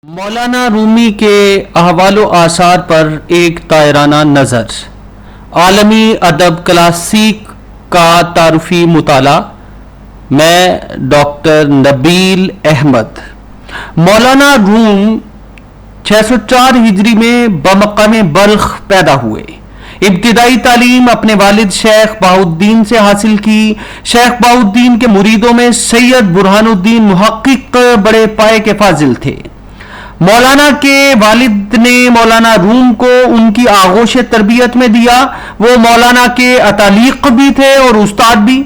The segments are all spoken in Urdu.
مولانا رومی کے احوال و آثار پر ایک دائرانہ نظر۔ عالمی ادب کلاسیک کا تعارفی مطالعہ۔ میں ڈاکٹر نبیل احمد۔ مولانا روم 604 ہجری میں بمقام بلخ پیدا ہوئے۔ ابتدائی تعلیم اپنے والد شیخ بہاؤالدین سے حاصل کی۔ شیخ بہاؤالدین کے مریدوں میں سید برہان الدین محقق بڑے پائے کے فاضل تھے۔ مولانا کے والد نے مولانا روم کو ان کی آغوش تربیت میں دیا۔ وہ مولانا کے اتالیق بھی تھے اور استاد بھی۔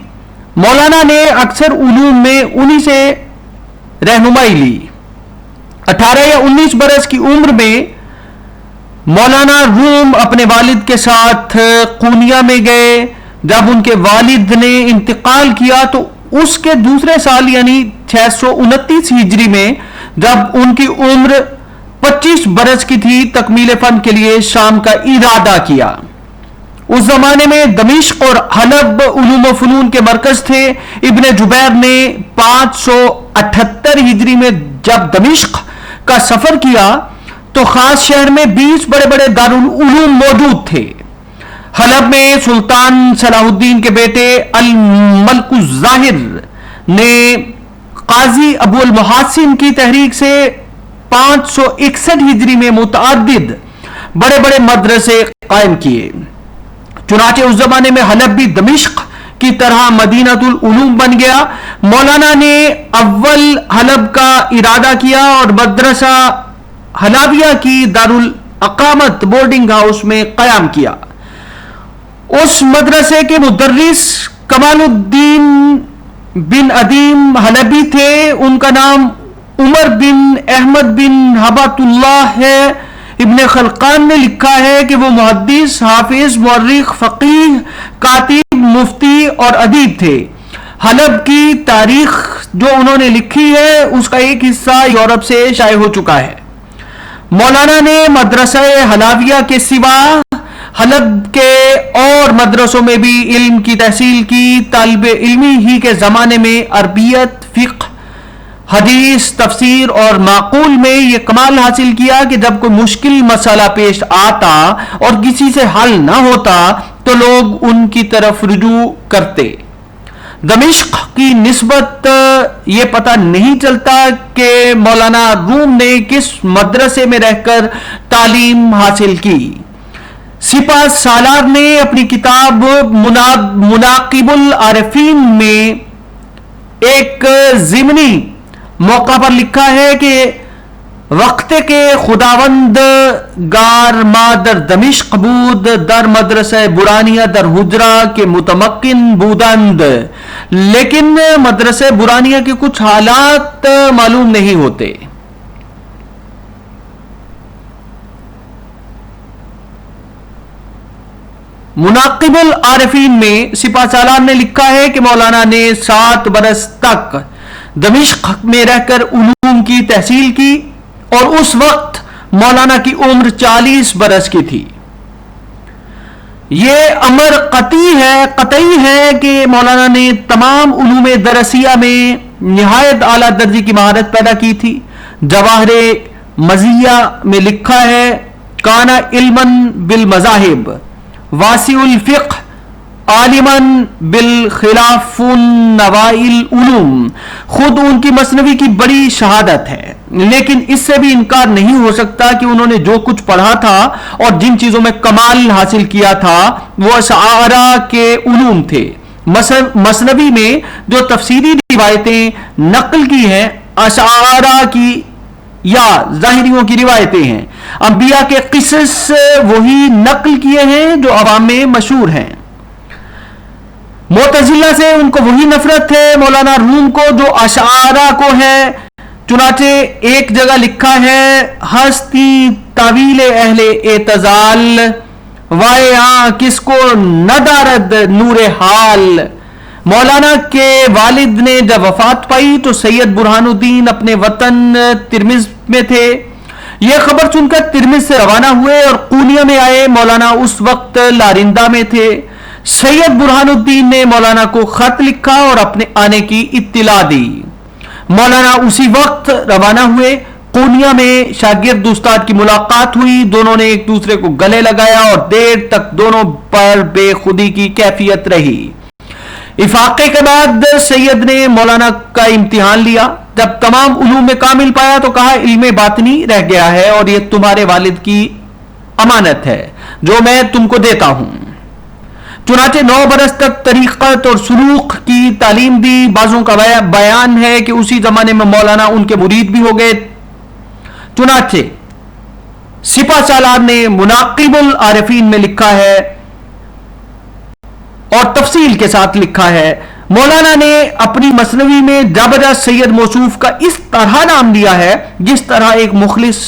مولانا نے اکثر علوم میں انہی سے رہنمائی لی۔ 18 یا 19 برس کی عمر میں مولانا روم اپنے والد کے ساتھ قونیہ میں گئے۔ جب ان کے والد نے انتقال کیا تو اس کے دوسرے سال یعنی 629 ہجری میں جب ان کی عمر 25 برس کی تھی، تکمیل فن کے لیے شام کا ارادہ کیا۔ اس زمانے میں دمشق اور حلب علوم و فنون کے مرکز تھے۔ ابن جبیر نے 578 ہجری میں جب دمشق کا سفر کیا تو خاص شہر میں 20 بڑے بڑے دارالعلوم موجود تھے۔ حلب میں سلطان صلاح الدین کے بیٹے الملک الظاہر نے قاضی ابو المحاسن کی تحریک سے 561 ہجری میں متعدد بڑے بڑے مدرسے قائم کیے۔ چنانچہ اس زمانے میں حلب بھی دمشق کی طرح مدینہ العلوم بن گیا۔ مولانا نے اول حلب کا ارادہ کیا اور مدرسہ حلابیہ کی دارالاقامت بورڈنگ ہاؤس میں قیام کیا۔ اس مدرسے کے مدرس کمال الدین بن ادیم حلبی تھے۔ ان کا نام عمر بن احمد بن ہبۃ اللہ ہے۔ ابن خلقان نے لکھا ہے کہ وہ محدث، حافظ، مورخ، فقیہ، کاتب، مفتی اور ادیب تھے۔ حلب کی تاریخ جو انہوں نے لکھی ہے اس کا ایک حصہ یورپ سے شائع ہو چکا ہے۔ مولانا نے مدرسہ حلابیہ کے سوا حلب کے اور مدرسوں میں بھی علم کی تحصیل کی۔ طالب علمی ہی کے زمانے میں عربیت، فقہ، حدیث، تفسیر اور معقول میں یہ کمال حاصل کیا کہ جب کوئی مشکل مسئلہ پیش آتا اور کسی سے حل نہ ہوتا تو لوگ ان کی طرف رجوع کرتے۔ دمشق کی نسبت یہ پتہ نہیں چلتا کہ مولانا روم نے کس مدرسے میں رہ کر تعلیم حاصل کی۔ سپہ سالار نے اپنی کتاب مناقب العارفین میں ایک ضمنی موقع پر لکھا ہے کہ وقت کے خداوند گار ما در دمشق بود، در مدرسہ برانیہ در حجرہ کے متمکن بودند، لیکن مدرسہ برانیہ کے کچھ حالات معلوم نہیں ہوتے۔ مناقب العارفین میں سپہ سالار نے لکھا ہے کہ مولانا نے 7 برس تک دمشق میں رہ کر علوم کی تحصیل کی اور اس وقت مولانا کی عمر 40 برس کی تھی۔ یہ امر قطعی ہے کہ مولانا نے تمام علوم درسیہ میں نہایت اعلیٰ درجے کی مہارت پیدا کی تھی۔ جواہر مزیہ میں لکھا ہے کانا علماً بالمذاہب واسع الفقہ عالماً بالخلاف نواع العلوم۔ خود ان کی مثنوی کی بڑی شہادت ہے، لیکن اس سے بھی انکار نہیں ہو سکتا کہ انہوں نے جو کچھ پڑھا تھا اور جن چیزوں میں کمال حاصل کیا تھا وہ اشعارہ کے علوم تھے۔ مثنوی میں جو تفسیری روایتیں نقل کی ہیں اشعارہ کی یا ظاہریوں کی روایتیں ہیں۔ انبیاء کے قصص وہی نقل کیے ہیں جو عوام میں مشہور ہیں۔ معتزلہ سے ان کو وہی نفرت ہے مولانا روم کو جو اشعارہ کو ہے۔ چنانچہ ایک جگہ لکھا ہے ہستی طویل اہل اعتزال وائے کس کو نہ دارد نور حال۔ مولانا کے والد نے جب وفات پائی تو سید برہان الدین اپنے وطن ترمذ میں تھے۔ یہ خبر سن کر ترمذ سے روانہ ہوئے اور قونیہ میں آئے۔ مولانا اس وقت لارندہ میں تھے۔ سید برہان الدین نے مولانا کو خط لکھا اور اپنے آنے کی اطلاع دی۔ مولانا اسی وقت روانہ ہوئے۔ قونیا میں شاگرد استاد کی ملاقات ہوئی، دونوں نے ایک دوسرے کو گلے لگایا اور دیر تک دونوں پر بے خودی کی کیفیت رہی۔ افاقے کے بعد سید نے مولانا کا امتحان لیا، جب تمام علوم میں کامل پایا تو کہا علم باطنی رہ گیا ہے اور یہ تمہارے والد کی امانت ہے جو میں تم کو دیتا ہوں۔ چنانچہ 9 برس تک طریقت اور سلوک کی تعلیم دی۔ بعضوں کا بیان ہے کہ اسی زمانے میں مولانا ان کے مرید بھی ہو گئے۔ چنانچہ سپہ سالار نے مناقب العارفین میں لکھا ہے اور تفصیل کے ساتھ لکھا ہے، مولانا نے اپنی مثنوی میں جابجا سید موصوف کا اس طرح نام لیا ہے جس طرح ایک مخلص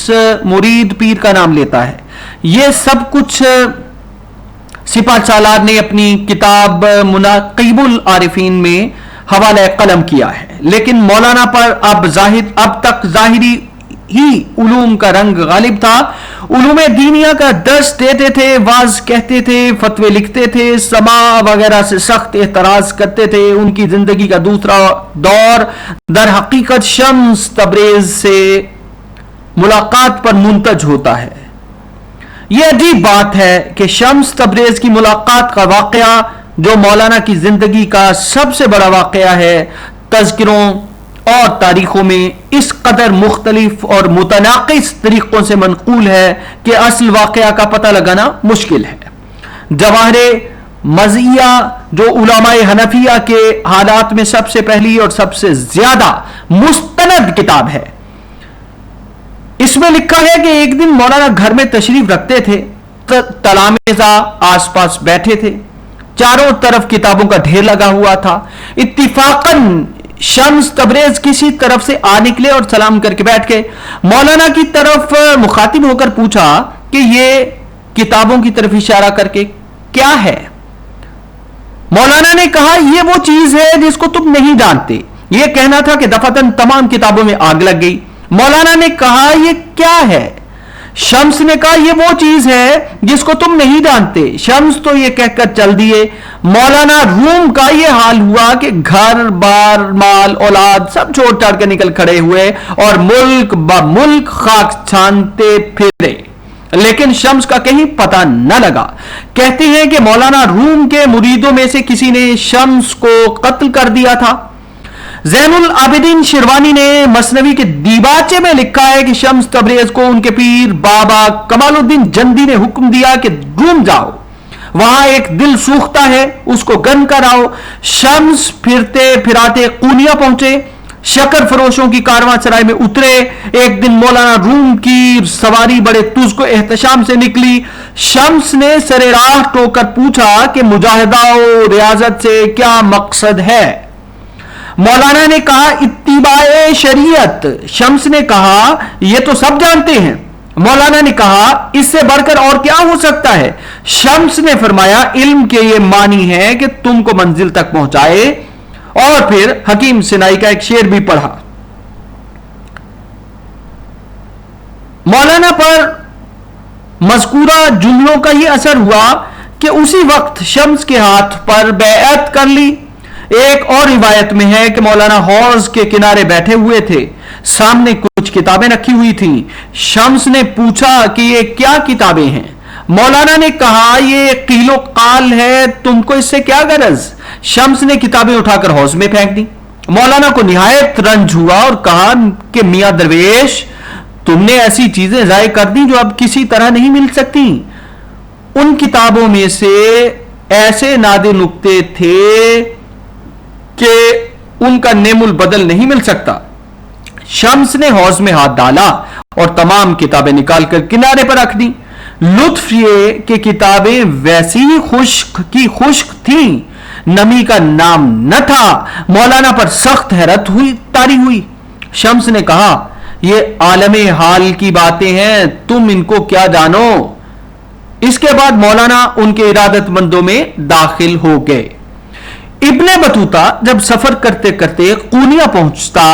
مرید پیر کا نام لیتا ہے۔ یہ سب کچھ سپہ سالار نے اپنی کتاب مناقب العارفین میں حوالہ قلم کیا ہے، لیکن مولانا پر اب تک ظاہری ہی علوم کا رنگ غالب تھا۔ علوم دینیا کا درس دیتے تھے، واعظ کہتے تھے، فتوے لکھتے تھے، سماع وغیرہ سے سخت احتراز کرتے تھے۔ ان کی زندگی کا دوسرا دور در حقیقت شمس تبریز سے ملاقات پر منتج ہوتا ہے۔ یہ عجیب بات ہے کہ شمس تبریز کی ملاقات کا واقعہ جو مولانا کی زندگی کا سب سے بڑا واقعہ ہے، تذکروں اور تاریخوں میں اس قدر مختلف اور متناقض طریقوں سے منقول ہے کہ اصل واقعہ کا پتہ لگانا مشکل ہے۔ جواہر مزیہ جو علماء حنفیہ کے حالات میں سب سے پہلی اور سب سے زیادہ مستند کتاب ہے، اس میں لکھا ہے کہ ایک دن مولانا گھر میں تشریف رکھتے تھے، تلامذہ آس پاس بیٹھے تھے، چاروں طرف کتابوں کا ڈھیر لگا ہوا تھا۔ اتفاقاً شمس تبریز کسی طرف سے آ نکلے اور سلام کر کے بیٹھ گئے۔ مولانا کی طرف مخاطب ہو کر پوچھا کہ یہ کتابوں کی طرف اشارہ کر کے کیا ہے؟ مولانا نے کہا یہ وہ چیز ہے جس کو تم نہیں جانتے۔ یہ کہنا تھا کہ دفعتاً تمام کتابوں میں آگ لگ گئی۔ مولانا نے کہا یہ کیا ہے؟ شمس نے کہا یہ وہ چیز ہے جس کو تم نہیں جانتے۔ شمس تو یہ کہہ کر چل دیے۔ مولانا روم کا یہ حال ہوا کہ گھر بار مال اولاد سب چھوڑ چھاڑ کے نکل کھڑے ہوئے اور ملک بملک خاک چھانتے پھرے، لیکن شمس کا کہیں پتہ نہ لگا۔ کہتے ہیں کہ مولانا روم کے مریدوں میں سے کسی نے شمس کو قتل کر دیا تھا۔ زین العابدین شیروانی نے مثنوی کے دیباچے میں لکھا ہے کہ شمس تبریز کو ان کے پیر بابا کمال الدین جندی نے حکم دیا کہ روم جاؤ، وہاں ایک دل سوختہ ہے، اس کو گن کر آؤ۔ شمس پھرتے پھراتے قونیا پہنچے، شکر فروشوں کی کارواں سرائے میں اترے۔ ایک دن مولانا روم کی سواری بڑے تزک و احتشام سے نکلی۔ شمس نے سر راہ ٹوک کر پوچھا کہ مجاہدہ و ریاضت سے کیا مقصد ہے؟ مولانا نے کہا اتباع شریعت۔ شمس نے کہا یہ تو سب جانتے ہیں۔ مولانا نے کہا اس سے بڑھ کر اور کیا ہو سکتا ہے؟ شمس نے فرمایا علم کے یہ معنی ہے کہ تم کو منزل تک پہنچائے، اور پھر حکیم سنائی کا ایک شعر بھی پڑھا۔ مولانا پر مذکورہ جملوں کا یہ اثر ہوا کہ اسی وقت شمس کے ہاتھ پر بیعت کر لی۔ ایک اور روایت میں ہے کہ مولانا حوض کے کنارے بیٹھے ہوئے تھے، سامنے کچھ کتابیں رکھی ہوئی تھیں۔ شمس نے پوچھا کہ یہ کیا کتابیں ہیں؟ مولانا نے کہا یہ قیل و قال ہے، تم کو اس سے کیا غرض؟ شمس نے کتابیں اٹھا کر حوض میں پھینک دی۔ مولانا کو نہایت رنج ہوا اور کہا کہ میاں درویش تم نے ایسی چیزیں ضائع کر دی جو اب کسی طرح نہیں مل سکتی۔ ان کتابوں میں سے ایسے نادر نکتے تھے کہ ان کا نیم البدل نہیں مل سکتا۔ شمس نے حوض میں ہاتھ ڈالا اور تمام کتابیں نکال کر کنارے پر رکھ دی۔ لطف یہ کہ کتابیں ویسی ہی خشک کی خشک تھیں، نمی کا نام نہ تھا۔ مولانا پر سخت حیرت طاری ہوئی۔ شمس نے کہا یہ عالم حال کی باتیں ہیں، تم ان کو کیا جانو؟ اس کے بعد مولانا ان کے ارادت مندوں میں داخل ہو گئے۔ ابن بطوطہ جب سفر کرتے کرتے قونیا پہنچتا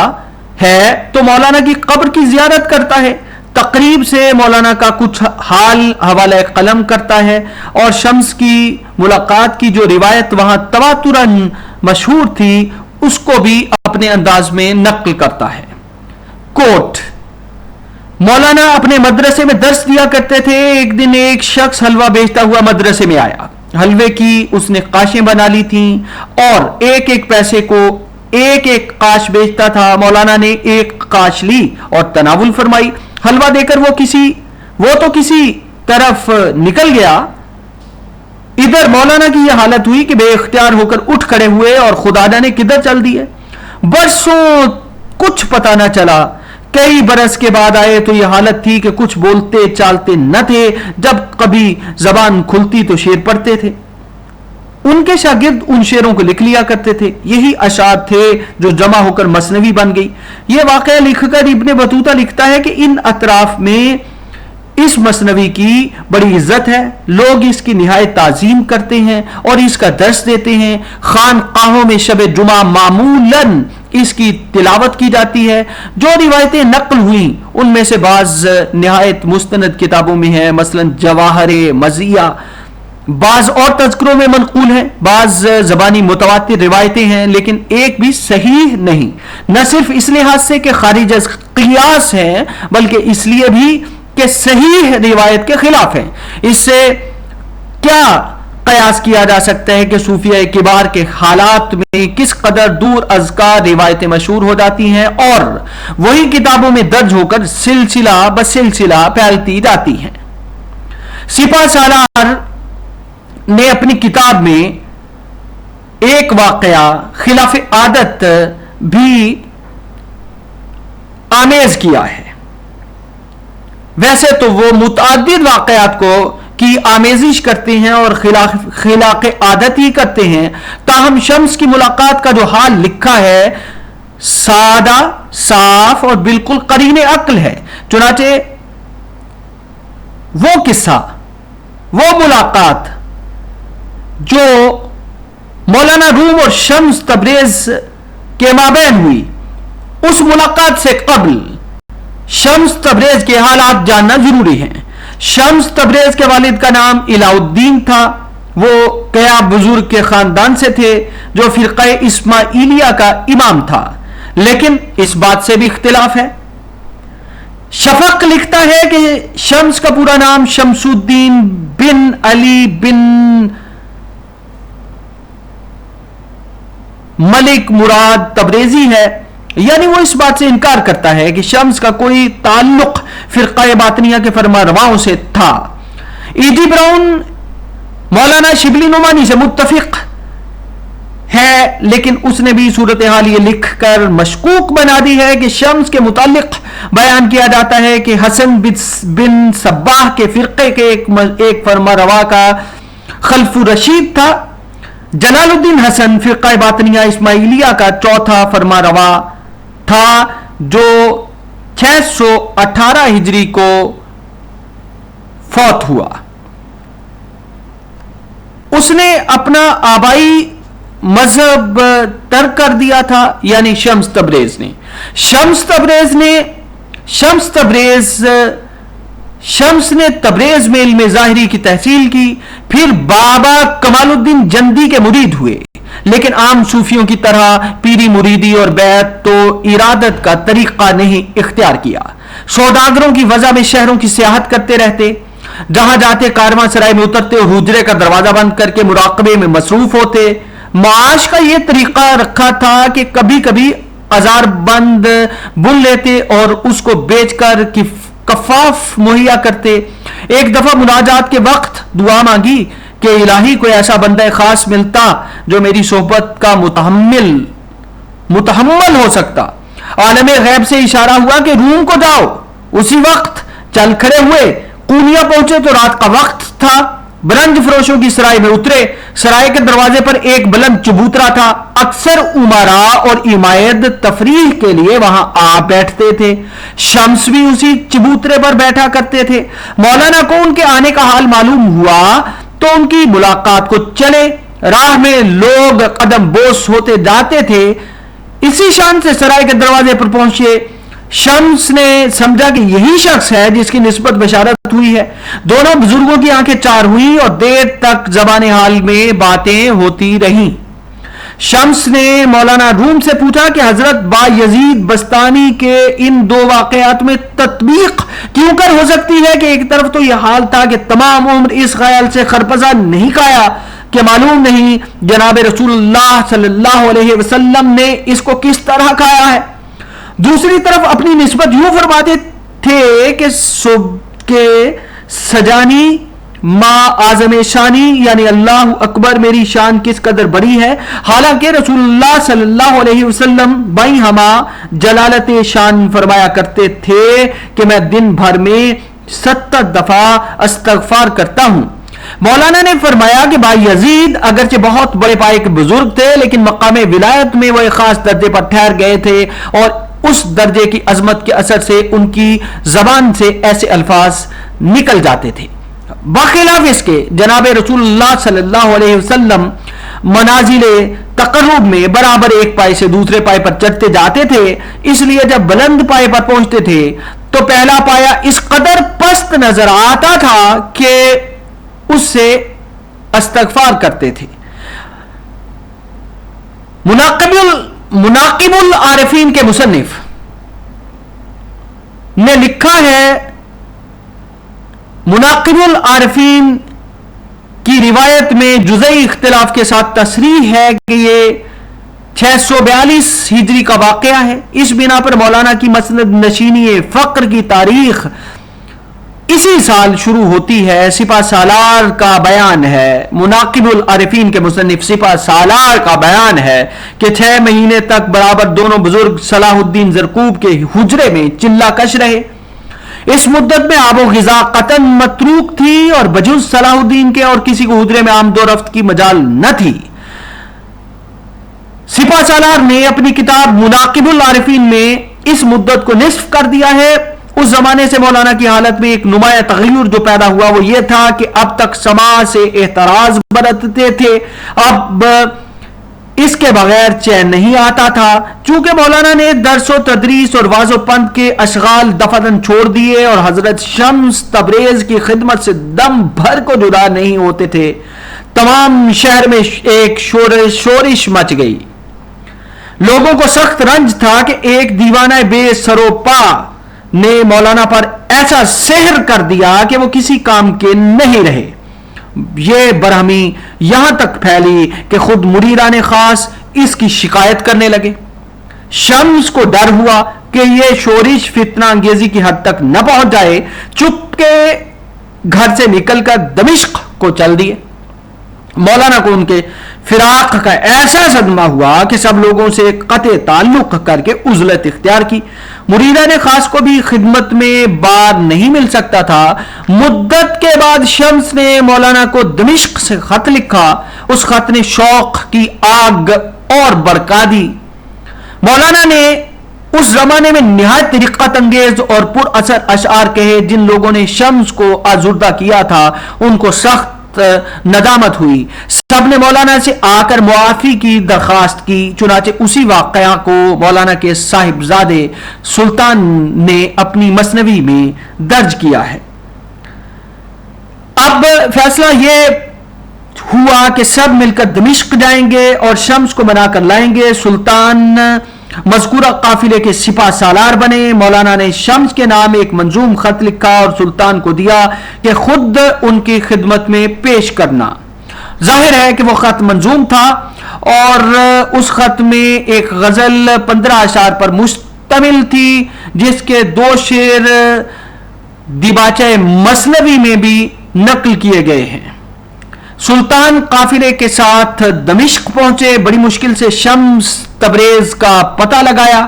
ہے تو مولانا کی قبر کی زیارت کرتا ہے، تقریب سے مولانا کا کچھ حال حوالہ قلم کرتا ہے، اور شمس کی ملاقات کی جو روایت وہاں تواتراً مشہور تھی اس کو بھی اپنے انداز میں نقل کرتا ہے۔ کوٹ: مولانا اپنے مدرسے میں درس دیا کرتے تھے. ایک دن ایک شخص حلوہ بیچتا ہوا مدرسے میں آیا. حلوے کی اس نے قاشیں بنا لی تھیں اور ایک ایک پیسے کو ایک ایک قاش بیچتا تھا. مولانا نے ایک قاش لی اور تناول فرمائی. حلوہ دے کر وہ تو کسی طرف نکل گیا. ادھر مولانا کی یہ حالت ہوئی کہ بے اختیار ہو کر اٹھ کھڑے ہوئے اور خدا جانے کدھر چل دیے. برسوں کچھ پتہ نہ چلا. کئی برس کے بعد آئے تو یہ حالت تھی کہ کچھ بولتے چالتے نہ تھے. جب کبھی زبان کھلتی تو شعر پڑھتے تھے. ان کے شاگرد ان شعروں کو لکھ لیا کرتے تھے. یہی اشعار تھے جو جمع ہو کر مثنوی بن گئی. یہ واقعہ لکھ کر ابن بطوطہ لکھتا ہے کہ ان اطراف میں اس مثنوی کی بڑی عزت ہے. لوگ اس کی نہایت تعظیم کرتے ہیں اور اس کا درس دیتے ہیں. خانقاہوں میں شب جمعہ معمولاً اس کی تلاوت کی جاتی ہے. جو روایتیں نقل ہوئیں ان میں سے بعض نہایت مستند کتابوں میں ہیں، مثلا جواہر مزیہ، بعض اور تذکروں میں منقول ہیں، بعض زبانی متواتر روایتیں ہیں، لیکن ایک بھی صحیح نہیں. نہ صرف اس لحاظ سے کہ خارج از قیاس ہیں بلکہ اس لیے بھی کہ صحیح روایت کے خلاف ہیں. اس سے کیا قیاس کیا جا سکتا ہے کہ صوفیہ کبار کے حالات میں کس قدر دور از کا روایتیں مشہور ہو جاتی ہیں اور وہی کتابوں میں درج ہو کر سلسلہ بسلسلہ پھیلتی جاتی ہیں. سپہ سالار نے اپنی کتاب میں ایک واقعہ خلاف عادت بھی آمیز کیا ہے. ویسے تو وہ متعدد واقعات کو کی آمیزش کرتے ہیں اور خلاف عادت ہی کرتے ہیں، تاہم شمس کی ملاقات کا جو حال لکھا ہے سادہ، صاف اور بالکل قرین عقل ہے. چنانچہ وہ قصہ، وہ ملاقات جو مولانا روم اور شمس تبریز کے مابین ہوئی، اس ملاقات سے قبل شمس تبریز کے حالات جاننا ضروری ہیں. شمس تبریز کے والد کا نام الہ الدین تھا. وہ قیا بزرگ کے خاندان سے تھے جو فرقہ اسماعیلیہ کا امام تھا، لیکن اس بات سے بھی اختلاف ہے. شفق لکھتا ہے کہ شمس کا پورا نام شمس الدین بن علی بن ملک مراد تبریزی ہے. یعنی وہ اس بات سے انکار کرتا ہے کہ شمس کا کوئی تعلق فرقہ باطنیہ کے فرما رواؤں سے تھا. ای ڈی براؤن مولانا شبلی نعمانی سے متفق ہے، لیکن اس نے بھی صورتحال یہ لکھ کر مشکوک بنا دی ہے کہ شمس کے متعلق بیان کیا جاتا ہے کہ حسن بن صباح کے فرقے کے ایک فرما روا کا خلف رشید تھا. جلال الدین حسن فرقہ باطنیہ اسماعیلیہ کا چوتھا فرما روا تھا جو 618 ہجری کو فوت ہوا. اس نے اپنا آبائی مذہب ترک کر دیا تھا، یعنی شمس تبریز نے. شمس نے تبریز میں علم ظاہری کی تحصیل کی، پھر بابا کمال الدین جندی کے مرید ہوئے، لیکن عام صوفیوں کی طرح پیری مریدی اور بیعت تو ارادت کا طریقہ نہیں اختیار کیا. سوداگروں کی وجہ میں شہروں کی سیاحت کرتے رہتے، جہاں جاتے کارواں سرائے میں اترتے اور حجرے کا دروازہ بند کر کے مراقبے میں مصروف ہوتے. معاش کا یہ طریقہ رکھا تھا کہ کبھی کبھی ازار بند بن لیتے اور اس کو بیچ کر کفاف مہیا کرتے. ایک دفعہ مناجات کے وقت دعا مانگی کہ الہی کوئی ایسا بندہ خاص ملتا جو میری صحبت کا متحمل ہو سکتا. عالم غیب سے اشارہ ہوا کہ روم کو جاؤ. اسی وقت چل کھڑے ہوئے. قونیا پہنچے تو رات کا وقت تھا. برنج فروشوں کی سرائے میں اترے. سرائے کے دروازے پر ایک بلند چبوترا تھا. اکثر امراء اور عمائد تفریح کے لیے وہاں آ بیٹھتے تھے. شمس بھی اسی چبوترے پر بیٹھا کرتے تھے. مولانا کو ان کے آنے کا حال معلوم ہوا تو ان کی ملاقات کو چلے. راہ میں لوگ قدم بوس ہوتے جاتے تھے. اسی شان سے سرائے کے دروازے پر پہنچے. شمس نے سمجھا کہ یہی شخص ہے جس کی نسبت بشارت ہوئی ہے. دونوں بزرگوں کی آنکھیں چار ہوئیں اور دیر تک زبان حال میں باتیں ہوتی رہیں. شمس نے مولانا روم سے پوچھا کہ حضرت با یزید بستانی کے ان دو واقعات میں تطبیق کیوں کر ہو سکتی ہے کہ ایک طرف تو یہ حال تھا کہ تمام عمر اس خیال سے خرپزہ نہیں کھایا کہ معلوم نہیں جناب رسول اللہ صلی اللہ علیہ وسلم نے اس کو کس طرح کھایا ہے، دوسری طرف اپنی نسبت یوں فرماتے تھے کہ سجانی ما اعظم شانی، یعنی اللہ اکبر میری شان کس قدر بڑی ہے، حالانکہ رسول اللہ صلی اللہ علیہ وسلم بائیں ہما جلالت شان فرمایا کرتے تھے کہ میں دن بھر میں 70 دفعہ استغفار کرتا ہوں۔ مولانا نے فرمایا کہ بھائی یزید اگرچہ بہت بڑے پائے کے بزرگ تھے، لیکن مقام ولایت میں وہ ایک خاص درجے پر ٹھہر گئے تھے، اور اس درجے کی عظمت کے اثر سے ان کی زبان سے ایسے الفاظ نکل جاتے تھے۔ بخلاف اس کے جناب رسول اللہ صلی اللہ علیہ وسلم منازل تقرب میں برابر ایک پائے سے دوسرے پائے پر چڑھتے جاتے تھے، اس لیے جب بلند پائے پر پہنچتے تھے تو پہلا پایا اس قدر پست نظر آتا تھا کہ اس سے استغفار کرتے تھے۔ مناقب العارفین کے مصنف نے لکھا ہے، مناقب العارفین کی روایت میں جزئی اختلاف کے ساتھ تصریح ہے کہ یہ 642 ہجری کا واقعہ ہے۔ اس بنا پر مولانا کی مسند نشینی فقر کی تاریخ اسی سال شروع ہوتی ہے۔ سپہ سالار کا بیان ہے، مناقب العارفین کے مصنف سپہ سالار کا بیان ہے کہ 6 مہینے تک برابر دونوں بزرگ صلاح الدین زرکوب کے حجرے میں چلہ کش رہے۔ اس مدت میں آب و غذا قطن متروک تھی اور بجز صلاح الدین کے اور کسی کو حجرے میں آمد و رفت کی مجال نہ تھی۔ سپہ سالار نے اپنی کتاب مناقب العارفین میں اس مدت کو نصف کر دیا ہے۔ اس زمانے سے مولانا کی حالت میں ایک نمایاں تغیر جو پیدا ہوا وہ یہ تھا کہ اب تک سماع سے احتراز برتتے تھے، اب اس کے بغیر چین نہیں آتا تھا۔ چونکہ مولانا نے درس و تدریس اور واعظ و پند کے اشغال دفعتاً چھوڑ دیے اور حضرت شمس تبریز کی خدمت سے دم بھر کو جدا نہیں ہوتے تھے، تمام شہر میں ایک شورش مچ گئی۔ لوگوں کو سخت رنج تھا کہ ایک دیوانہ بے سروپا نے مولانا پر ایسا سحر کر دیا کہ وہ کسی کام کے نہیں رہے۔ یہ برہمی یہاں تک پھیلی کہ خود مریدان خاص اس کی شکایت کرنے لگے۔ شمس کو ڈر ہوا کہ یہ شورش فتنہ انگیزی کی حد تک نہ پہنچ جائے، چپ کے گھر سے نکل کر دمشق کو چل دیے۔ مولانا کو ان کے فراق کا ایسا صدمہ ہوا کہ سب لوگوں سے قطع تعلق کر کے عزلت اختیار کی۔ مریدان خاص کو بھی خدمت میں بار نہیں مل سکتا تھا۔ مدت کے بعد شمس نے مولانا کو دمشق سے خط لکھا۔ اس خط نے شوق کی آگ اور برقا دی۔ مولانا نے اس زمانے میں نہایت رقت انگیز اور پر اثر اشعار کہے۔ جن لوگوں نے شمس کو آزردہ کیا تھا ان کو سخت ندامت ہوئی۔ سب نے مولانا سے آ کر معافی کی درخواست کی۔ چنانچہ اسی واقعہ کو مولانا کے صاحبزادے سلطان نے اپنی مثنوی میں درج کیا ہے۔ اب فیصلہ یہ ہوا کہ سب مل کر دمشق جائیں گے اور شمس کو منا کر لائیں گے۔ سلطان مذکورہ قافلے کے سپہ سالار بنے۔ مولانا نے شمس کے نام ایک منظوم خط لکھا اور سلطان کو دیا کہ خود ان کی خدمت میں پیش کرنا۔ ظاہر ہے کہ وہ خط منظوم تھا اور اس خط میں ایک غزل 15 اشعار پر مشتمل تھی، جس کے 2 شعر دیباچہ مثنوی میں بھی نقل کیے گئے ہیں۔ سلطان قافلے کے ساتھ دمشق پہنچے۔ بڑی مشکل سے شمس تبریز کا پتہ لگایا۔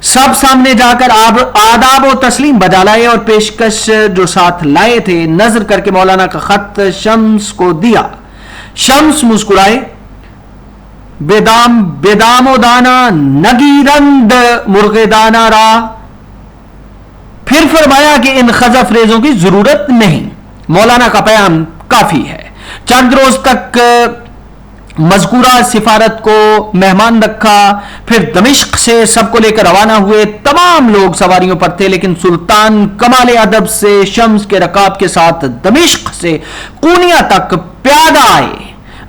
سب سامنے جا کر آداب و تسلیم بجا لائے اور پیشکش جو ساتھ لائے تھے نظر کر کے مولانا کا خط شمس کو دیا۔ شمس مسکرائے، بیدام و دانا نگیرند مرغ دانا را، پھر فرمایا کہ ان خزف ریزوں کی ضرورت نہیں، مولانا کا پیام کافی ہے۔ چند روز تک مذکورہ سفارت کو مہمان رکھا، پھر دمشق سے سب کو لے کر روانہ ہوئے۔ تمام لوگ سواریوں پر تھے، لیکن سلطان کمال ادب سے شمس کے رکاب کے ساتھ دمشق سے قونیہ تک پیادہ آئے۔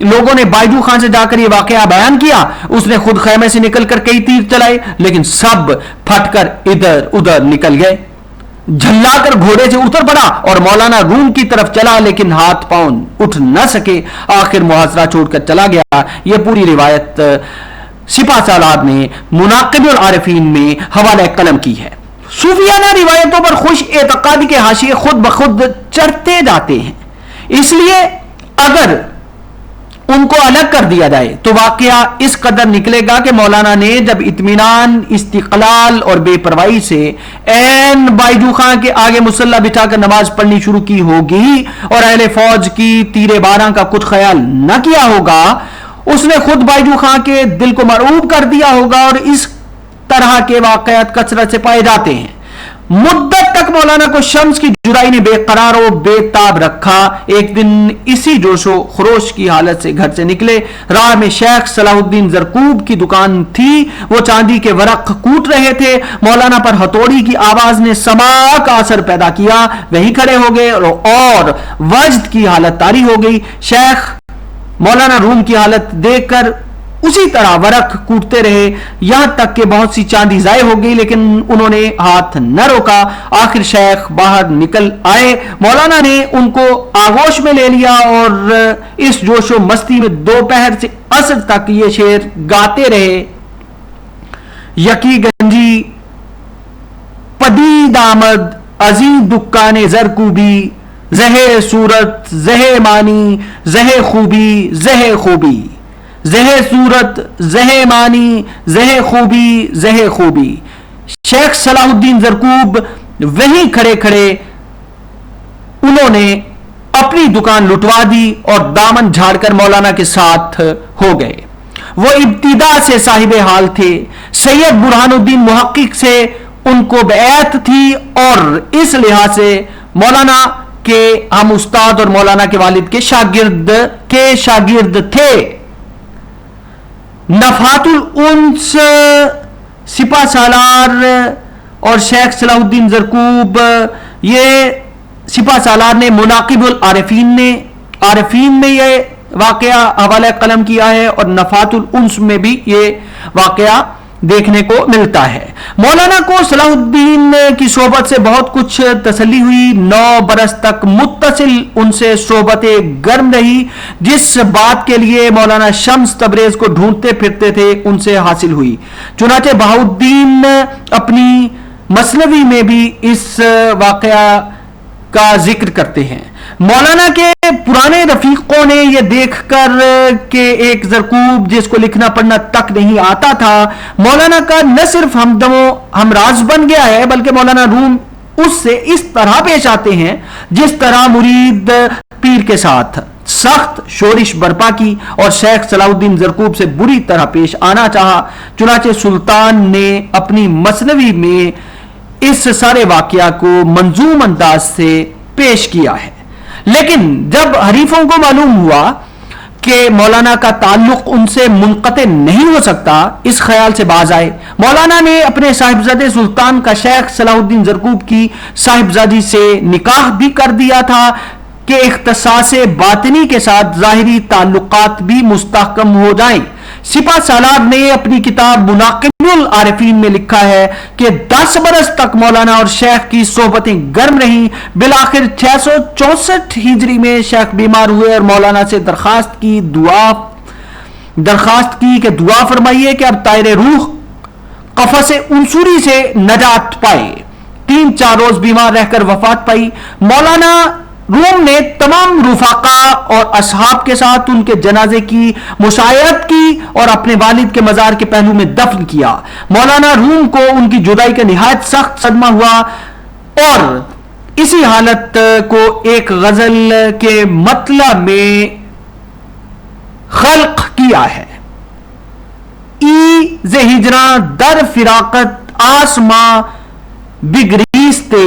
لوگوں نے بائجو خان سے جا کر یہ واقعہ بیان کیا. اس نے خود خیمے سے نکل کر کئی تیر چلائے لیکن سب پھٹ کر ادھر ادھر نکل گئے. جھلا کر گھوڑے سے اتر پڑا اور مولانا روم کی طرف چلا لیکن ہاتھ پاؤں اٹھ نہ سکے. آخر محاصرہ چھوڑ کر چلا گیا. یہ پوری روایت سپہ سالار نے مناقب العارفین میں حوالہ قلم کی ہے. صوفیانہ روایتوں پر خوش اعتقادی کے حاشیے خود بخود چڑھتے جاتے ہیں. اس لیے اگر ان کو الگ کر دیا جائے تو واقعہ اس قدر نکلے گا کہ مولانا نے جب اطمینان، استقلال اور بے پرواہی سے این بائجو خان کے آگے مسلح بٹھا کر نماز پڑھنی شروع کی ہوگی اور اہل فوج کی تیر باران کا کچھ خیال نہ کیا ہوگا، اس نے خود بائجو خان کے دل کو مرعوب کر دیا ہوگا. اور اس طرح کے واقعات کثرت سے پائے جاتے ہیں. مدت تک مولانا کو شمس کی جدائی نے بے قرار و بے تاب رکھا. ایک دن اسی جوش و خروش کی حالت سے گھر سے نکلے. راہ میں شیخ صلاح الدین زرکوب کی دکان تھی. وہ چاندی کے ورق کوٹ رہے تھے. مولانا پر ہتھوڑی کی آواز نے سماع کا اثر پیدا کیا. وہیں کھڑے ہو گئے اور وجد کی حالت طاری ہو گئی. شیخ مولانا روم کی حالت دیکھ کر اسی طرح ورق کوٹتے رہے یہاں تک کہ بہت سی چاندی ضائع ہو گئی لیکن انہوں نے ہاتھ نہ روکا. آخر شیخ باہر نکل آئے. مولانا نے ان کو آغوش میں لے لیا اور اس جوش و مستی میں دوپہر سے عصر تک یہ شعر گاتے رہے. یکی گنجی پدید آمد عزیز دکان زرکوبی، زہ صورت زہ مانی زہ خوبی زہ خوبی، زہ صورت زہ مانی زہ خوبی زہ خوبی. شیخ صلاح الدین زرکوب وہیں کھڑے کھڑے انہوں نے اپنی دکان لٹوا دی اور دامن جھاڑ کر مولانا کے ساتھ ہو گئے. وہ ابتدا سے صاحب حال تھے. سید برہان الدین محقق سے ان کو بیعت تھی اور اس لحاظ سے مولانا کے ہم استاد اور مولانا کے والد کے شاگرد تھے. نفحات الانس سپہ سالار اور شیخ صلاح الدین زرکوب، یہ سپہ سالار نے مناقب العارفین میں یہ واقعہ حوالہ قلم کیا ہے اور نفحات الانس میں بھی یہ واقعہ دیکھنے کو ملتا ہے. مولانا کو صلاح الدین کی صحبت سے بہت کچھ تسلی ہوئی. 9 برس تک متصل ان سے صحبت گرم رہی. جس بات کے لیے مولانا شمس تبریز کو ڈھونڈتے پھرتے تھے ان سے حاصل ہوئی. چنانچہ بہاؤالدین اپنی مثنوی میں بھی اس واقعہ کا ذکر کرتے ہیں. مولانا کے پرانے رفیقوں نے یہ دیکھ کر کہ ایک زرکوب جس کو لکھنا پڑھنا تک نہیں آتا تھا مولانا کا نہ صرف ہمدم و ہمراز بن گیا ہے بلکہ مولانا روم اس سے اس طرح پیش آتے ہیں جس طرح مرید پیر کے ساتھ سخت شورش برپا کی اور شیخ صلاح الدین زرکوب سے بری طرح پیش آنا چاہا. چنانچہ سلطان نے اپنی مثنوی میں اس سارے واقعہ کو منظوم انداز سے پیش کیا ہے. لیکن جب حریفوں کو معلوم ہوا کہ مولانا کا تعلق ان سے منقطع نہیں ہو سکتا اس خیال سے باز آئے. مولانا نے اپنے صاحبزادے سلطان کا شیخ صلاح الدین زرکوب کی صاحبزادی سے نکاح بھی کر دیا تھا کہ اختصاص باطنی کے ساتھ ظاہری تعلقات بھی مستحکم ہو جائیں. سپہ سالار نے اپنی کتاب مناقب العارفین میں لکھا ہے کہ 10 برس تک مولانا اور شیخ کی صحبتیں گرم رہیں. بالآخر 664 ہجری میں شیخ بیمار ہوئے اور مولانا سے درخواست کی کہ دعا فرمائیے کہ اب طائر روح قفس عنصری سے نجات پائے. 3-4 روز بیمار رہ کر وفات پائی. مولانا روم نے تمام رفقا اور اصحاب کے ساتھ ان کے جنازے کی مشایعت کی اور اپنے والد کے مزار کے پہلو میں دفن کیا. مولانا روم کو ان کی جدائی کا نہایت سخت صدمہ ہوا اور اسی حالت کو ایک غزل کے مطلع میں خلق کیا ہے. ای ز ہجراں در فراقت آسماں بگریستے،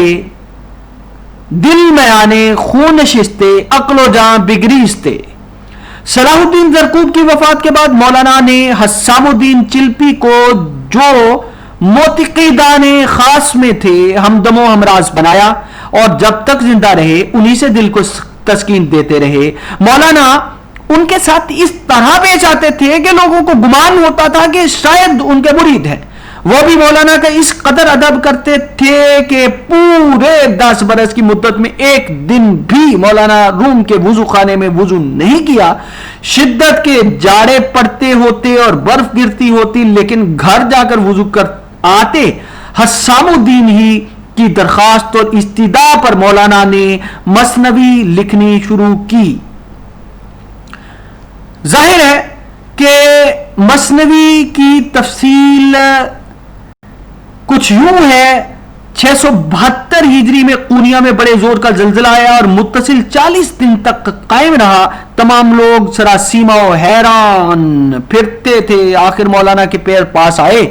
دل میں آنے خون شستے عقل و جاں بگریستے. صلاح الدین زرکوب کی وفات کے بعد مولانا نے حسام الدین چلپی کو جو موتقیدان خاص میں تھے ہمدم و ہمراز بنایا اور جب تک زندہ رہے انہی سے دل کو تسکین دیتے رہے۔ مولانا ان کے ساتھ اس طرح پیش آتے تھے کہ لوگوں کو گمان ہوتا تھا کہ شاید ان کے مرید ہیں۔ وہ بھی مولانا کا اس قدر ادب کرتے تھے کہ پورے 10 برس کی مدت میں ایک دن بھی مولانا روم کے وضو خانے میں وضو نہیں کیا۔ شدت کے جاڑے پڑتے ہوتے اور برف گرتی ہوتی، لیکن گھر جا کر وضو کر آتے۔ حسام الدین ہی کی درخواست اور استدعا پر مولانا نے مثنوی لکھنی شروع کی۔ ظاہر ہے کہ مثنوی کی تفصیل کچھ یوں ہے۔ 672 ہجری میں قونیہ میں بڑے زور کا زلزلہ آیا اور متصل 40 دن تک قائم رہا۔ تمام لوگ سراسیمہ و حیران پھرتے تھے۔ آخر مولانا کے پیر پاس آئے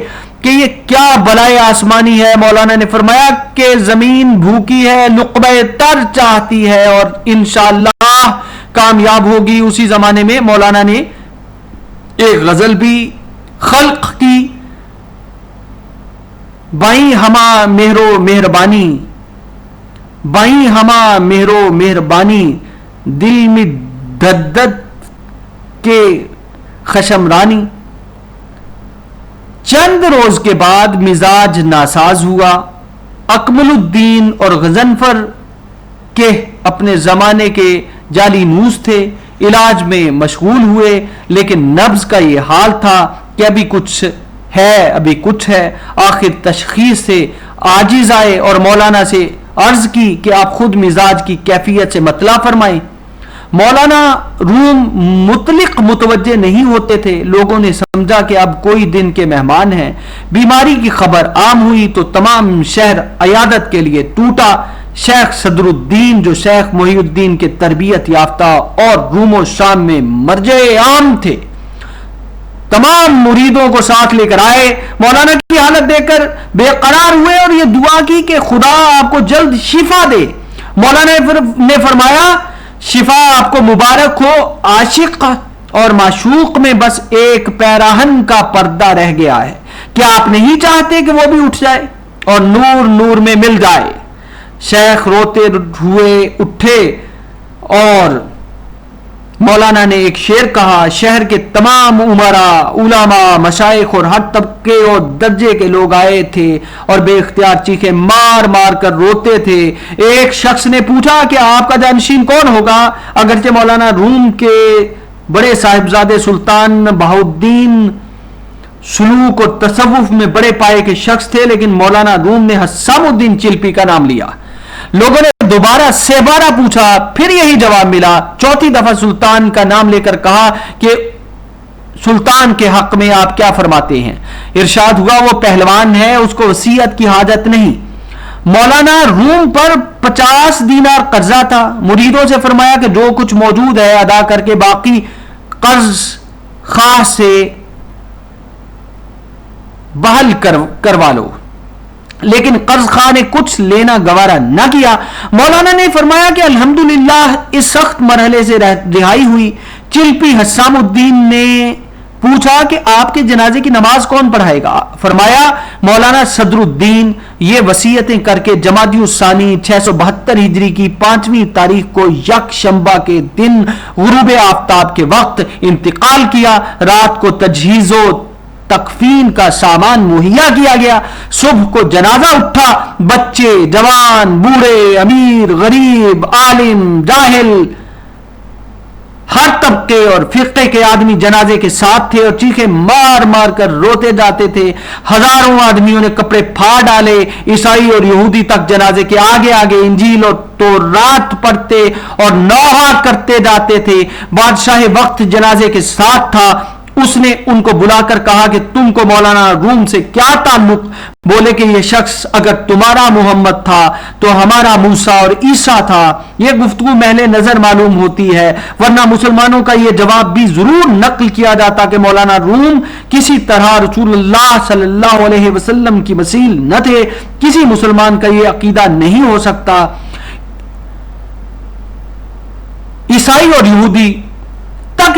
کہ یہ کیا بلائے آسمانی ہے۔ مولانا نے فرمایا کہ زمین بھوکی ہے، لقمہ تر چاہتی ہے اور انشاءاللہ کامیاب ہوگی۔ اسی زمانے میں مولانا نے ایک غزل بھی خلق کی، بائیں ہما مہرو مہربانی، بائیں ہما مہرو مہربانی، دل میں ددد کے خشمرانی۔ چند روز کے بعد مزاج ناساز ہوا۔ اکمل الدین اور غضنفر کے اپنے زمانے کے جعلی نوس تھے، علاج میں مشغول ہوئے، لیکن نبض کا یہ حال تھا کہ ابھی کچھ ہے۔ آخر تشخیص سے عاجز آئے اور مولانا سے عرض کی کہ آپ خود مزاج کی کیفیت سے مطلع فرمائیں۔ مولانا روم مطلق متوجہ نہیں ہوتے تھے۔ لوگوں نے سمجھا کہ اب کوئی دن کے مہمان ہیں۔ بیماری کی خبر عام ہوئی تو تمام شہر عیادت کے لیے ٹوٹا۔ شیخ صدر الدین جو شیخ محی الدین کے تربیت یافتہ اور روم و شام میں مرجع عام تھے، تمام مریدوں کو ساتھ لے کر آئے۔ مولانا کی حالت دیکھ کر بے قرار ہوئے اور یہ دعا کی کہ خدا آپ کو جلد شفا دے۔ مولانا نے فرمایا شفا آپ کو مبارک ہو، عاشق اور معشوق میں بس ایک پیراہن کا پردہ رہ گیا ہے، کیا آپ نہیں چاہتے کہ وہ بھی اٹھ جائے اور نور نور میں مل جائے؟ شیخ روتے ہوئے اٹھے اور مولانا نے ایک شعر کہا۔ شہر کے تمام امراء، علماء، مشائخ اور ہر طبقے اور درجے کے لوگ آئے تھے اور بے اختیار چیخیں مار مار کر روتے تھے۔ ایک شخص نے پوچھا کہ آپ کا جانشین کون ہوگا؟ اگرچہ مولانا روم کے بڑے صاحبزادے سلطان بہاؤالدین سلوک اور تصوف میں بڑے پائے کے شخص تھے، لیکن مولانا روم نے حسام الدین چلپی کا نام لیا۔ لوگوں نے دوبارہ 6 بار پوچھا، پھر یہی جواب ملا۔ چوتھی دفعہ سلطان کا نام لے کر کہا کہ سلطان کے حق میں آپ کیا فرماتے ہیں؟ ارشاد ہوا وہ پہلوان ہے، اس کو وصیت کی حاجت نہیں۔ مولانا روم پر 50 دینار قرضہ تھا۔ مریدوں سے فرمایا کہ جو کچھ موجود ہے ادا کر کے باقی قرض خواہ سے بحل کروا لو، لیکن قرض خواہ نے کچھ لینا گوارا نہ کیا۔ مولانا نے فرمایا کہ الحمدللہ اس سخت مرحلے سے رہائی ہوئی۔ چلپی حسام الدین نے پوچھا کہ آپ کے جنازے کی نماز کون پڑھائے گا؟ فرمایا مولانا صدر الدین۔ یہ وصیتیں کر کے جمادی الثانی 672 ہجری کی 5ویں تاریخ کو یک شنبہ کے دن غروب آفتاب کے وقت انتقال کیا۔ رات کو تجہیز و تکفین کا سامان مہیا کیا گیا۔ صبح کو جنازہ اٹھا۔ بچے، جوان، بوڑھے، امیر، غریب، عالم، جاہل، ہر طبقے اور فرقے کے آدمی جنازے کے ساتھ تھے اور چیخیں مار مار کر روتے جاتے تھے۔ ہزاروں آدمیوں نے کپڑے پھاڑ ڈالے۔ عیسائی اور یہودی تک جنازے کے آگے آگے انجیل اور تورات پڑھتے اور نوحہ کرتے جاتے تھے۔ بادشاہ وقت جنازے کے ساتھ تھا۔ اس نے ان کو بلا کر کہا کہ تم کو مولانا روم سے کیا تعلق؟ بولے کہ یہ شخص اگر تمہارا محمد تھا تو ہمارا موسیٰ اور عیسیٰ تھا۔ یہ گفتگو محل نظر معلوم ہوتی ہے، ورنہ مسلمانوں کا یہ جواب بھی ضرور نقل کیا جاتا کہ مولانا روم کسی طرح رسول اللہ صلی اللہ علیہ وسلم کی مثیل نہ تھے۔ کسی مسلمان کا یہ عقیدہ نہیں ہو سکتا۔ عیسائی اور یہودی تک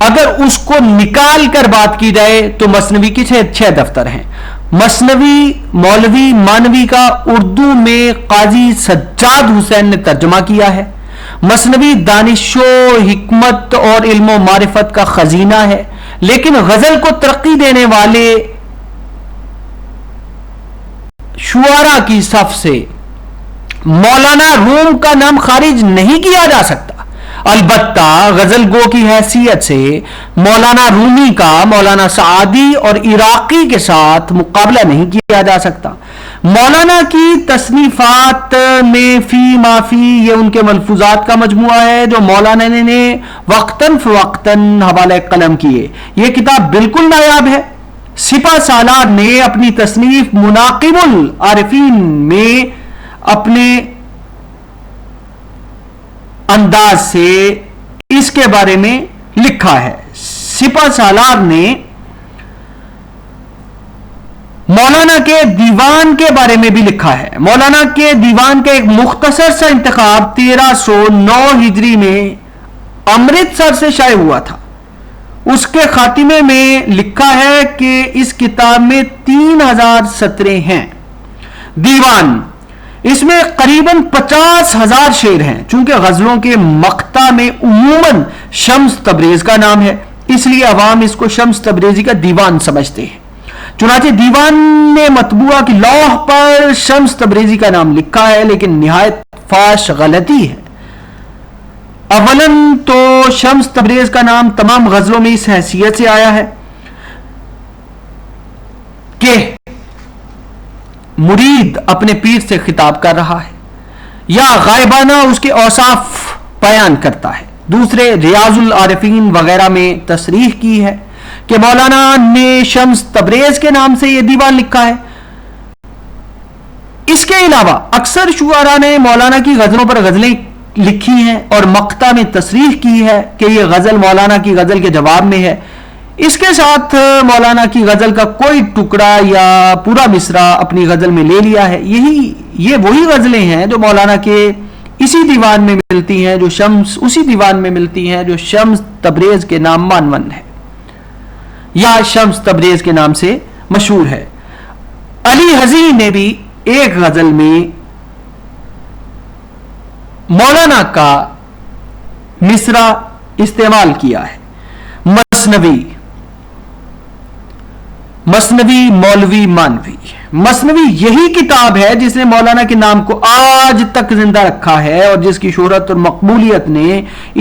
اگر اس کو نکال کر بات کی جائے تو مثنوی کی 6 دفتر ہیں. مثنوی مولوی مانوی کا اردو میں قاضی سجاد حسین نے ترجمہ کیا ہے. مثنوی دانش و حکمت اور علم و معرفت کا خزینہ ہے، لیکن غزل کو ترقی دینے والے شعراء کی صف سے مولانا روم کا نام خارج نہیں کیا جا سکتا. البتہ غزل گو کی حیثیت سے مولانا رومی کا مولانا سعدی اور عراقی کے ساتھ مقابلہ نہیں کیا جا سکتا. مولانا کی تصنیفات میں فی مافی یہ ان کے ملفوظات کا مجموعہ ہے جو مولانا نے وقتاً فوقتاً حوالہ قلم کیے. یہ کتاب بالکل نایاب ہے. سپہ سالار نے اپنی تصنیف مناقب العارفین میں اپنے انداز سے اس کے بارے میں لکھا ہے. سپہ سالار نے مولانا کے دیوان کے بارے میں بھی لکھا ہے. مولانا کے دیوان کا ایک مختصر سا انتخاب 1309 ہجری میں امرتسر سے شائع ہوا تھا. اس کے خاتمے میں لکھا ہے کہ اس کتاب میں 3000 سطریں ہیں. دیوان اس میں قریباً 50,000 شعر ہیں. چونکہ غزلوں کے مقطع میں عموماً شمس تبریز کا نام ہے، اس لیے عوام اس کو شمس تبریزی کا دیوان سمجھتے ہیں. چنانچہ دیوان نے مطبوعہ کی لوح پر شمس تبریزی کا نام لکھا ہے، لیکن نہایت فاش غلطی ہے. اولاً تو شمس تبریز کا نام تمام غزلوں میں اس حیثیت سے آیا ہے کہ مرید اپنے پیر سے خطاب کر رہا ہے یا غائبانہ اس کے اوصاف بیان کرتا ہے. دوسرے ریاض العارفین وغیرہ میں تصریح کی ہے کہ مولانا نے شمس تبریز کے نام سے یہ دیوان لکھا ہے. اس کے علاوہ اکثر شعراء نے مولانا کی غزلوں پر غزلیں لکھی ہیں اور مقطع میں تصریح کی ہے کہ یہ غزل مولانا کی غزل کے جواب میں ہے. اس کے ساتھ مولانا کی غزل کا کوئی ٹکڑا یا پورا مصرع اپنی غزل میں لے لیا ہے. یہ وہی غزلیں ہیں جو مولانا کے اسی دیوان میں ملتی ہیں جو شمس تبریز کے نام مانون ہے یا شمس تبریز کے نام سے مشہور ہے. علی حزی نے بھی ایک غزل میں مولانا کا مصرع استعمال کیا ہے. مثنوی مولوی مانوی. مثنوی یہی کتاب ہے جس نے مولانا کے نام کو آج تک زندہ رکھا ہے اور جس کی شہرت اور مقبولیت نے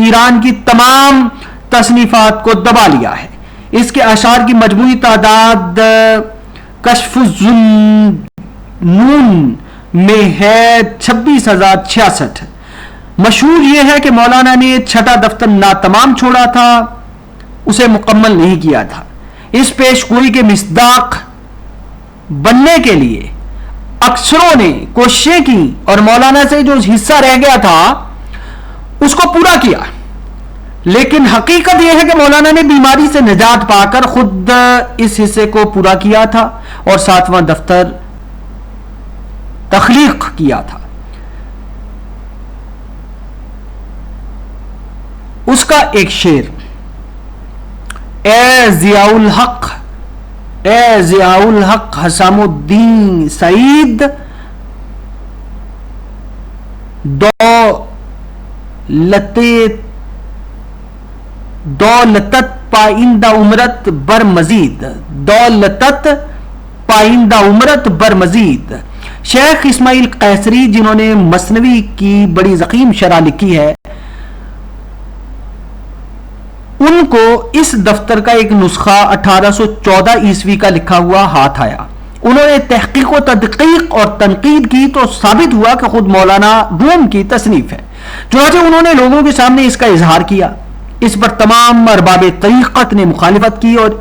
ایران کی تمام تصنیفات کو دبا لیا ہے. اس کے اشعار کی مجموعی تعداد کشف الظنون میں ہے 26,066. مشہور یہ ہے کہ مولانا نے 6 دفتر ناتمام چھوڑا تھا، اسے مکمل نہیں کیا تھا. اس پیش گوئی کے مصداق بننے کے لیے اکثروں نے کوششیں کی اور مولانا سے جو حصہ رہ گیا تھا اس کو پورا کیا. لیکن حقیقت یہ ہے کہ مولانا نے بیماری سے نجات پا کر خود اس حصے کو پورا کیا تھا اور 7واں دفتر تخلیق کیا تھا. اس کا ایک شعر، اے ضیاء الحق حسام الدین سعید، دولتت پائندہ عمرت بر مزید. شیخ اسماعیل قیصری جنہوں نے مثنوی کی بڑی ضخیم شرح لکھی ہے، ان کو اس دفتر کا ایک نسخہ 1814 عیسوی کا لکھا ہوا ہاتھ آیا. انہوں نے تحقیق و تدقیق اور تنقید کی تو ثابت ہوا کہ خود مولانا روم کی تصنیف ہے. چنانچہ انہوں نے لوگوں کے سامنے اس کا اظہار کیا. اس پر تمام ارباب طریقت نے مخالفت کی اور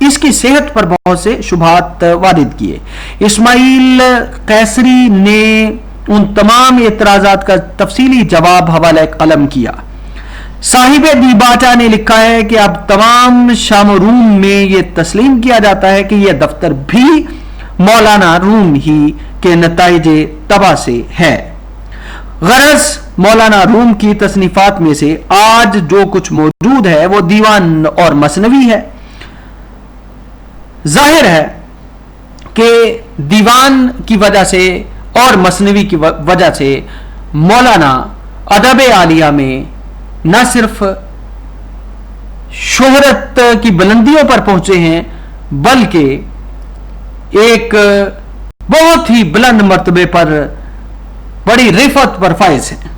اس کی صحت پر بہت سے شبہات وارد کیے. اسماعیل قیصری نے ان تمام اعتراضات کا تفصیلی جواب حوالہ قلم کیا. صاحب دیباچہ نے لکھا ہے کہ اب تمام شام و روم میں یہ تسلیم کیا جاتا ہے کہ یہ دفتر بھی مولانا روم ہی کے نتائج طبع سے ہے. غرض مولانا روم کی تصنیفات میں سے آج جو کچھ موجود ہے وہ دیوان اور مثنوی ہے. ظاہر ہے کہ دیوان کی وجہ سے اور مثنوی کی وجہ سے مولانا ادب عالیہ میں نہ صرف شہرت کی بلندیوں پر پہنچے ہیں بلکہ ایک بہت ہی بلند مرتبے پر بڑی رفعت پر فائز ہیں.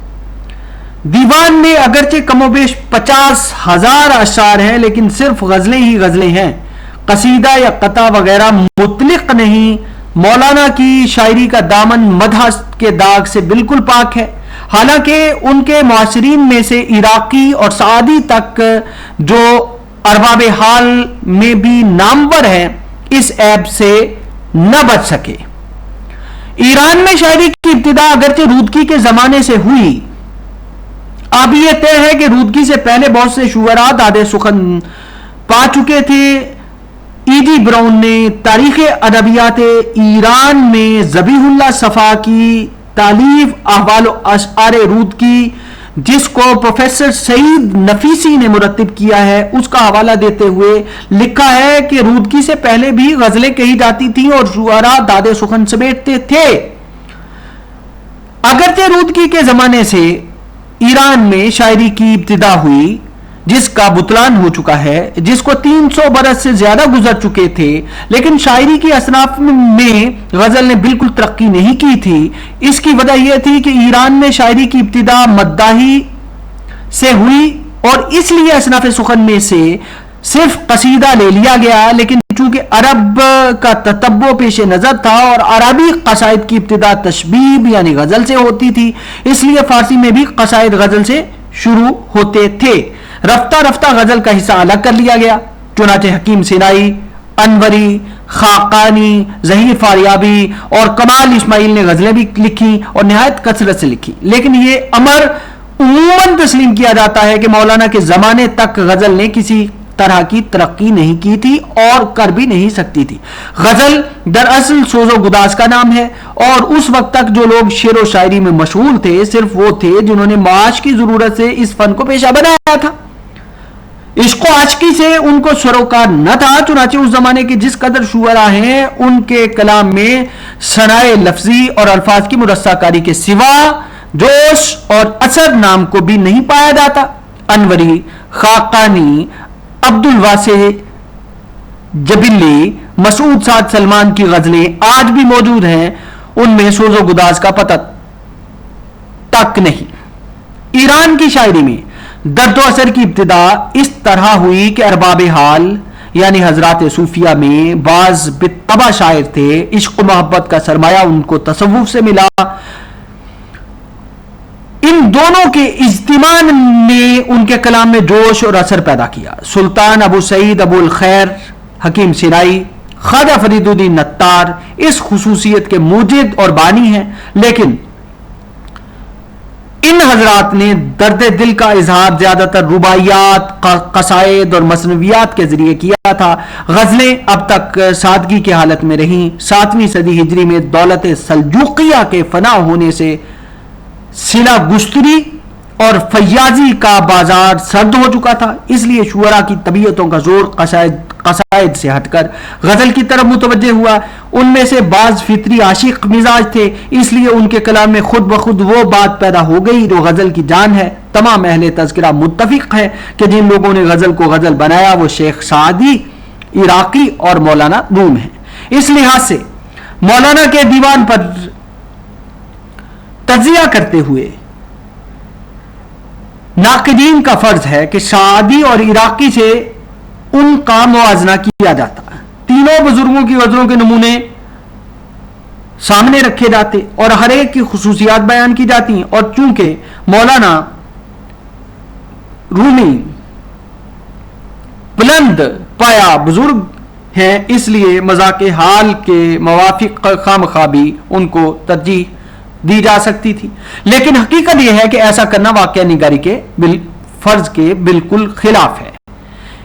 دیوان میں اگرچہ کم و بیش 50,000 اشعار ہیں لیکن صرف غزلیں ہی غزلیں ہیں، قصیدہ یا قطع وغیرہ مطلق نہیں. مولانا کی شاعری کا دامن مدح کے داغ سے بالکل پاک ہے، حالانکہ ان کے معاصرین میں سے عراقی اور سعدی تک جو ارباب حال میں بھی نامور ہیں اس عیب سے نہ بچ سکے. ایران میں شاعری کی ابتدا اگرچہ رودکی کے زمانے سے ہوئی، اب یہ طے ہے کہ رودکی سے پہلے بہت سے شعراء داد سخن پا چکے تھے. ای ڈی براؤن نے تاریخ ادبیات ایران میں ذبیح اللہ صفا کی تالیف احوال و اشعار رودکی، جس کو پروفیسر سعید نفیسی نے مرتب کیا ہے، اس کا حوالہ دیتے ہوئے لکھا ہے کہ رودکی سے پہلے بھی غزلیں کہی جاتی تھیں اور شعراء داد سخن سمیٹتے تھے. اگرچہ رودکی کے زمانے سے ایران میں شاعری کی ابتدا ہوئی جس کا بطلان ہو چکا ہے، جس کو 300 برس سے زیادہ گزر چکے تھے، لیکن شاعری کی اصناف میں غزل نے بالکل ترقی نہیں کی تھی. اس کی وجہ یہ تھی کہ ایران میں شاعری کی ابتدا مداحی سے ہوئی اور اس لیے اصناف سخن میں سے صرف قصیدہ لے لیا گیا، لیکن چونکہ عرب کا تتبع پیش نظر تھا اور عربی قصائد کی ابتدا تشبیب یعنی غزل سے ہوتی تھی، اس لیے فارسی میں بھی قصائد غزل سے شروع ہوتے تھے. رفتہ رفتہ غزل کا حصہ الگ کر لیا گیا، چنانچہ حکیم سینائی، انوری، خاقانی، ظہیر فاریابی اور کمال اسماعیل نے غزلیں بھی لکھی اور نہایت کثرت سے لکھی. لیکن یہ امر عموماً تسلیم کیا جاتا ہے کہ مولانا کے زمانے تک غزل نے کسی طرح کی ترقی نہیں کی تھی اور کر بھی نہیں سکتی تھی. غزل دراصل سوز و گداز کا نام ہے اور اس وقت تک جو لوگ شعر و شاعری میں مشغول تھے صرف وہ تھے جنہوں نے معاش کی ضرورت سے اس فن کو پیشہ بنایا تھا. عشق و عاشقی سے ان کو سروکار نہ تھا، چنانچہ اس زمانے کے جس قدر شعراء ہیں ان کے کلام میں صنائع لفظی اور الفاظ کی مرصع کاری کے سوا جوش اور اثر نام کو بھی نہیں پایا جاتا. انوری، خاقانی، عبد الواسع جبلی، مسعود سعد سلمان کی غزلیں آج بھی موجود ہیں، ان میں سوز و گداز کا پتہ تک نہیں. ایران کی شاعری میں درد و اثر کی ابتدا اس طرح ہوئی کہ ارباب حال یعنی حضرات صوفیہ میں بعض بالطبع شاعر تھے، عشق و محبت کا سرمایہ ان کو تصوف سے ملا. ان دونوں کے اجتماع نے ان کے کلام میں جوش اور اثر پیدا کیا. سلطان ابو سعید ابو الخیر حکیم سینائی، خواجہ فرید الدین نتار اس خصوصیت کے موجد اور بانی ہیں، لیکن ان حضرات نے درد دل کا اظہار زیادہ تر رباعیات، قصائد اور مثنویات کے ذریعے کیا تھا. غزلیں اب تک سادگی کی حالت میں رہیں. 7ویں صدی ہجری میں دولت سلجوقیہ کے فنا ہونے سے سلا گشتری اور فیاضی کا بازار سرد ہو چکا تھا، اس لیے شعراء کی طبیعتوں کا زور قصائد سے ہٹ کر غزل کی طرف متوجہ ہوا. ان میں سے بعض فطری عاشق مزاج تھے، اس لیے ان کے کلام میں خود بخود وہ بات پیدا ہو گئی جو غزل کی جان ہے. تمام اہل تذکرہ متفق ہے کہ جن لوگوں نے غزل کو غزل بنایا وہ شیخ سعدی، عراقی اور مولانا روم ہیں. اس لحاظ سے مولانا کے دیوان پر تجزیہ کرتے ہوئے ناقدین کا فرض ہے کہ سعدی اور عراقی سے ان کا موازنہ کیا جاتا. تینوں بزرگوں کی غزلوں کے نمونے سامنے رکھے جاتے اور ہر ایک کی خصوصیات بیان کی جاتی ہیں، اور چونکہ مولانا رومی بلند پایا بزرگ ہیں اس لیے مذاق حال کے موافق خامخواہ بھی ان کو ترجیح دی جا سکتی تھی. لیکن حقیقت یہ ہے کہ ایسا کرنا واقعہ نگاری کے فرض کے بالکل خلاف ہے.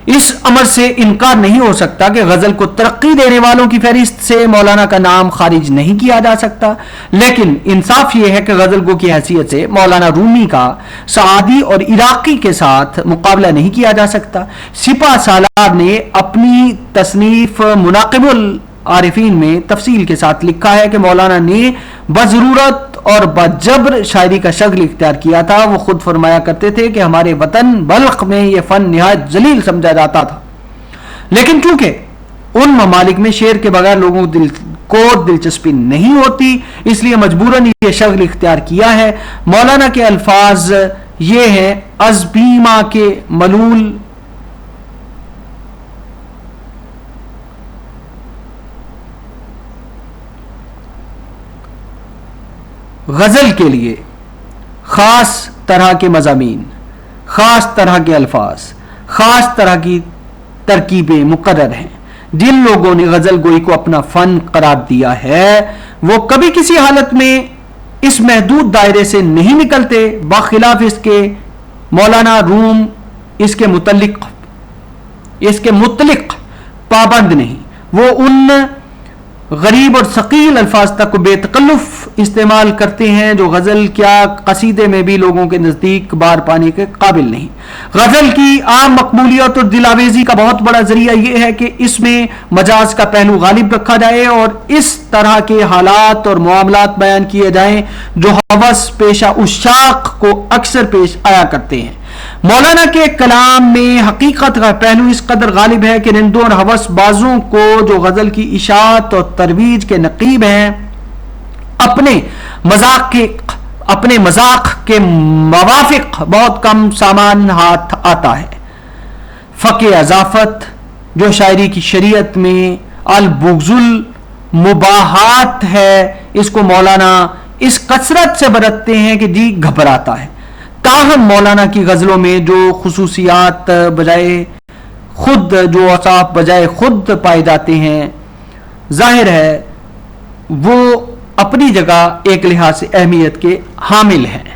اس امر سے انکار نہیں ہو سکتا کہ غزل کو ترقی دینے والوں کی فہرست سے مولانا کا نام خارج نہیں کیا جا سکتا، لیکن انصاف یہ ہے کہ غزل گو کی حیثیت سے مولانا رومی کا سعادی اور عراقی کے ساتھ مقابلہ نہیں کیا جا سکتا۔ سپہ سالار نے اپنی تصنیف مناقب العارفین میں تفصیل کے ساتھ لکھا ہے کہ مولانا نے بضرورت اور بجبر شاعری کا شغل اختیار کیا تھا۔ وہ خود فرمایا کرتے تھے کہ ہمارے وطن بلخ میں یہ فن نہایت ذلیل سمجھا جاتا تھا، لیکن چونکہ ان ممالک میں شعر کے بغیر لوگوں کو دلچسپی نہیں ہوتی، اس لیے مجبوراً یہ شغل اختیار کیا ہے۔ مولانا کے الفاظ یہ ہیں: از بیما کے ملول غزل کے لیے خاص طرح کے مضامین، خاص طرح کے الفاظ، خاص طرح کی ترکیبیں مقرر ہیں۔ جن لوگوں نے غزل گوئی کو اپنا فن قرار دیا ہے وہ کبھی کسی حالت میں اس محدود دائرے سے نہیں نکلتے، بخلاف اس کے مولانا روم اس کے مطلق پابند نہیں۔ وہ ان غریب اور ثقیل الفاظ تک بے تکلف استعمال کرتے ہیں جو غزل کیا قصیدے میں بھی لوگوں کے نزدیک بار پانے کے قابل نہیں۔ غزل کی عام مقبولیت اور دل آویزی کا بہت بڑا ذریعہ یہ ہے کہ اس میں مجاز کا پہلو غالب رکھا جائے اور اس طرح کے حالات اور معاملات بیان کیے جائیں جو ہوس پیشہ عشاق کو اکثر پیش آیا کرتے ہیں۔ مولانا کے کلام میں حقیقت کا پہلو اس قدر غالب ہے کہ رندوں اور ہوس بازوں کو جو غزل کی اشاعت اور ترویج کے نقیب ہیں اپنے مذاق کے موافق بہت کم سامان ہاتھ آتا ہے۔ فقہ اضافت جو شاعری کی شریعت میں البغض المباحات ہے، اس کو مولانا اس کثرت سے برتتے ہیں کہ جی گھبراتا ہے۔ تاہم مولانا کی غزلوں میں جو خصوصیات جو اوصاف بجائے خود پائے جاتے ہیں، ظاہر ہے وہ اپنی جگہ ایک لحاظ سے اہمیت کے حامل ہیں۔